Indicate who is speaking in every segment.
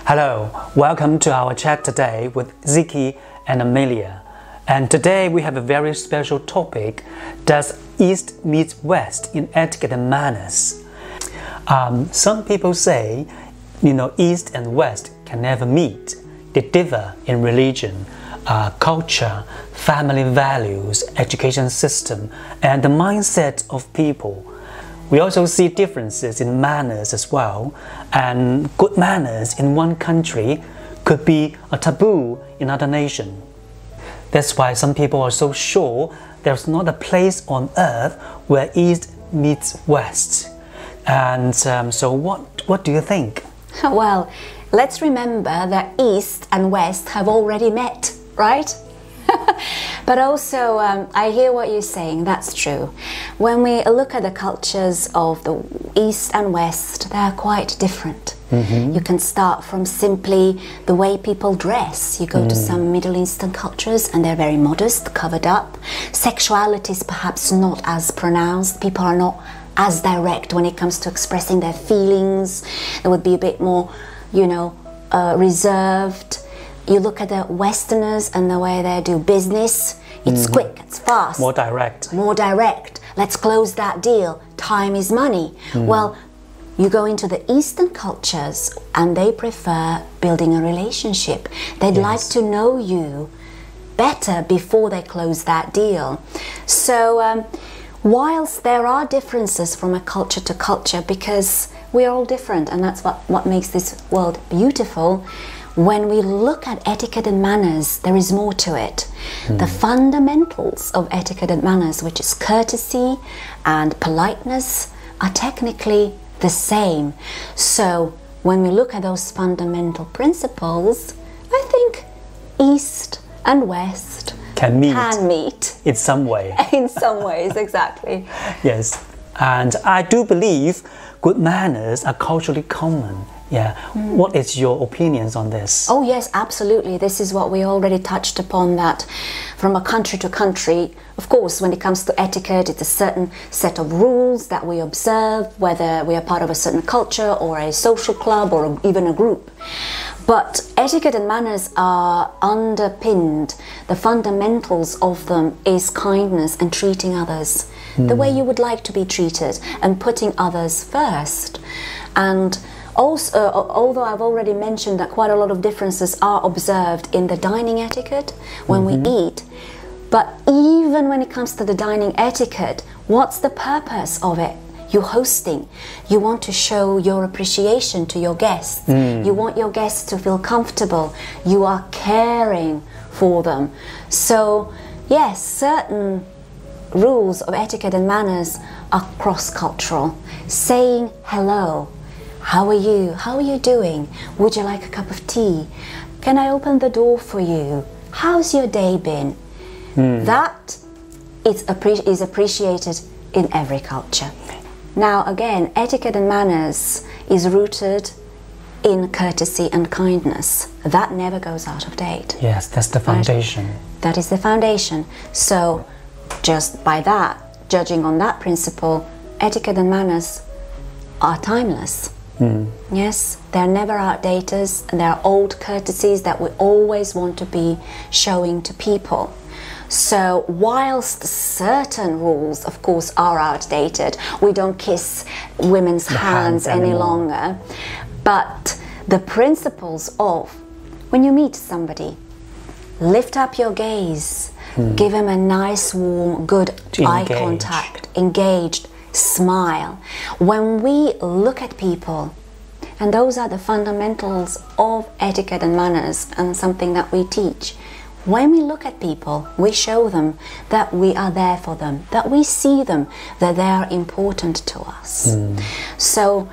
Speaker 1: Hello, welcome to our chat today with Ziki and Amelia. And today we have a very special topic: does East meet West in etiquette and manners? Some people say, East and West can never meet. They differ in religion, culture, family values, education system, and the mindset of people. We also see differences in manners as well, and good manners in one country could be a taboo in another nation. That's why some people are so sure there's not a place on earth where East meets West. And so what do you think?
Speaker 2: Well, let's remember that East and West have already met, right? But also, I hear what you're saying, that's true. When we look at the cultures of the East and West, they are quite different. You can start from simply the way people dress. You go to some Middle Eastern cultures and they're very modest, covered up. Sexuality is perhaps not as pronounced. People are not as direct when it comes to expressing their feelings. It would be a bit more, reserved. You look at the Westerners and the way they do business. It's quick, it's fast.
Speaker 1: More direct.
Speaker 2: More direct. Let's close that deal. Time is money. Well, you go into the Eastern cultures and they prefer building a relationship. They'd like to know you better before they close that deal. So whilst there are differences from a culture to culture, because we are all different, and that's what makes this world beautiful, when we look at etiquette and manners, there is more to it. The fundamentals of etiquette and manners, which is courtesy and politeness, are technically the same. So when we look at those fundamental principles, I think East and West
Speaker 1: can meet in some way.
Speaker 2: In some ways, exactly.
Speaker 1: Yes, and I do believe good manners are culturally common. Yeah. What is your opinions on this?
Speaker 2: Oh yes, absolutely. This is what we already touched upon, that from a country to country, of course, when it comes to etiquette, it's a certain set of rules that we observe, whether we are part of a certain culture or a social club or even a group. But etiquette and manners are underpinned. The fundamentals of them is kindness and treating others the way you would like to be treated and putting others first. And also, although I've already mentioned that quite a lot of differences are observed in the dining etiquette when we eat, but even when it comes to the dining etiquette, what's the purpose of it? You're hosting. You want to show your appreciation to your guests. You want your guests to feel comfortable. You are caring for them. So, yes, certain rules of etiquette and manners are cross-cultural. Saying hello. How are you? How are you doing? Would you like a cup of tea? Can I open the door for you? How's your day been? That is appreciated in every culture. Now again, etiquette and manners is rooted in courtesy and kindness. That never goes out of date.
Speaker 1: Yes, that's the foundation.
Speaker 2: Right? That is the foundation. So just by that, judging on that principle, etiquette and manners are timeless. Yes, they're never outdated, and they're old courtesies that we always want to be showing to people. So whilst certain rules, of course, are outdated, we don't kiss women's hands any longer, but the principles of when you meet somebody, lift up your gaze, give them a nice, warm, good eye contact, engaged, smile. When we look at people, and those are the fundamentals of etiquette and manners, and something that we teach. When we look at people, we show them that we are there for them, that we see them, that they are important to us. So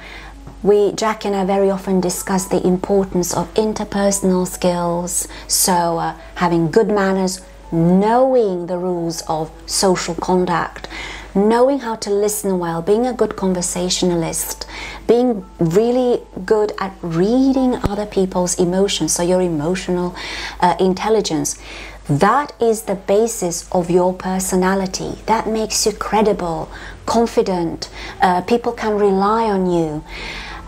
Speaker 2: Jack and I very often discuss the importance of interpersonal skills, so having good manners, knowing the rules of social conduct, knowing how to listen well, being a good conversationalist, being really good at reading other people's emotions, so your emotional intelligence. That is the basis of your personality. That makes you credible, confident, people can rely on you.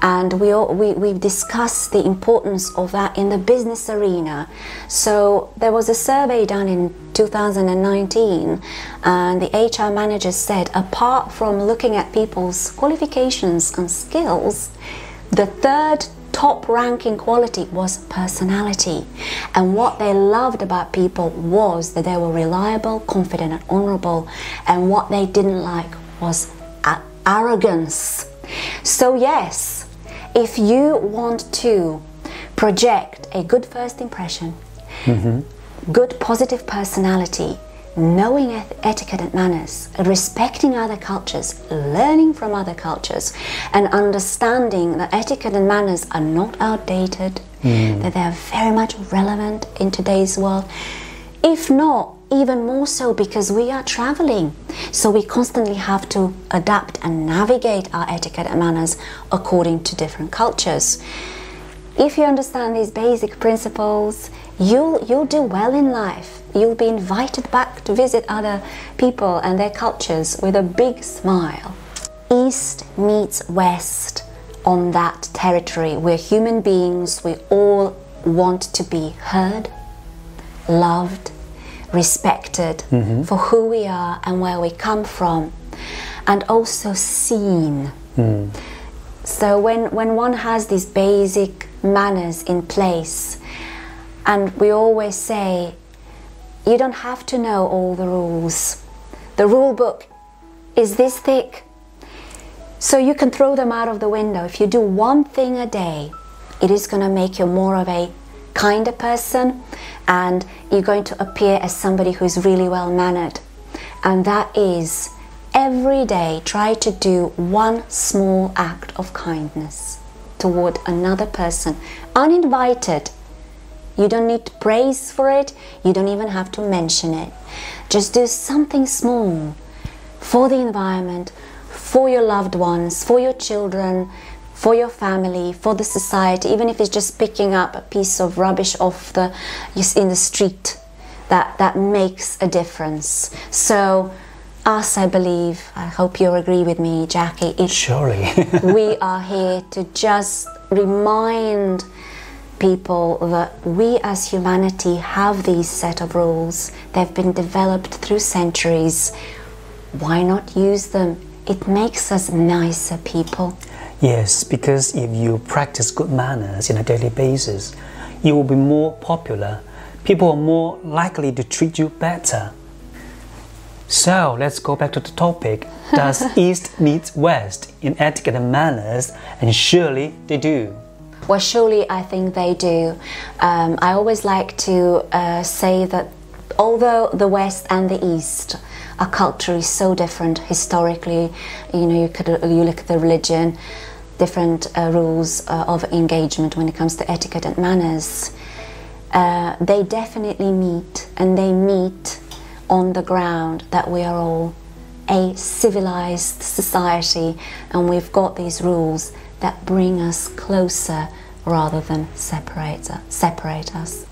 Speaker 2: And we've discussed the importance of that in the business arena. So there was a survey done in 2019, and the HR managers said, apart from looking at people's qualifications and skills, the third top ranking quality was personality. And what they loved about people was that they were reliable, confident and honorable, and what they didn't like was arrogance. So yes, if you want to project a good first impression, good positive personality, knowing etiquette and manners, respecting other cultures, learning from other cultures, and understanding that etiquette and manners are not outdated, that they are very much relevant in today's world. If not, even more so because we are traveling. So we constantly have to adapt and navigate our etiquette and manners according to different cultures. If you understand these basic principles, you'll do well in life. You'll be invited back to visit other people and their cultures with a big smile. East meets West on that territory. We're human beings. We all want to be heard, loved, respected for who we are and where we come from, and also seen. So when one has these basic manners in place, and we always say, you don't have to know all the rules. The rule book is this thick, so you can throw them out of the window. If you do one thing a day, it is going to make you more of a kinder person, and you're going to appear as somebody who's really well mannered. And that is, every day try to do one small act of kindness toward another person, uninvited. You don't need praise for it, you don't even have to mention it. Just do something small for the environment, for your loved ones, for your children, for your family, for the society, even if it's just picking up a piece of rubbish off in the street, that makes a difference. So us, I believe, I hope you agree with me, Jackie,
Speaker 1: surely
Speaker 2: we are here to just remind people that we as humanity have these set of rules. They've been developed through centuries. Why not use them? It makes us nicer people.
Speaker 1: Yes, because if you practice good manners on a daily basis, you will be more popular. People are more likely to treat you better. So let's go back to the topic. Does East meet West in etiquette and manners? And surely they do.
Speaker 2: Well, surely I think they do. I always like to say that although the West and the East are culturally so different historically, you look at the religion, different rules of engagement when it comes to etiquette and manners, they definitely meet, and they meet on the ground that we are all a civilized society, and we've got these rules that bring us closer rather than separate us.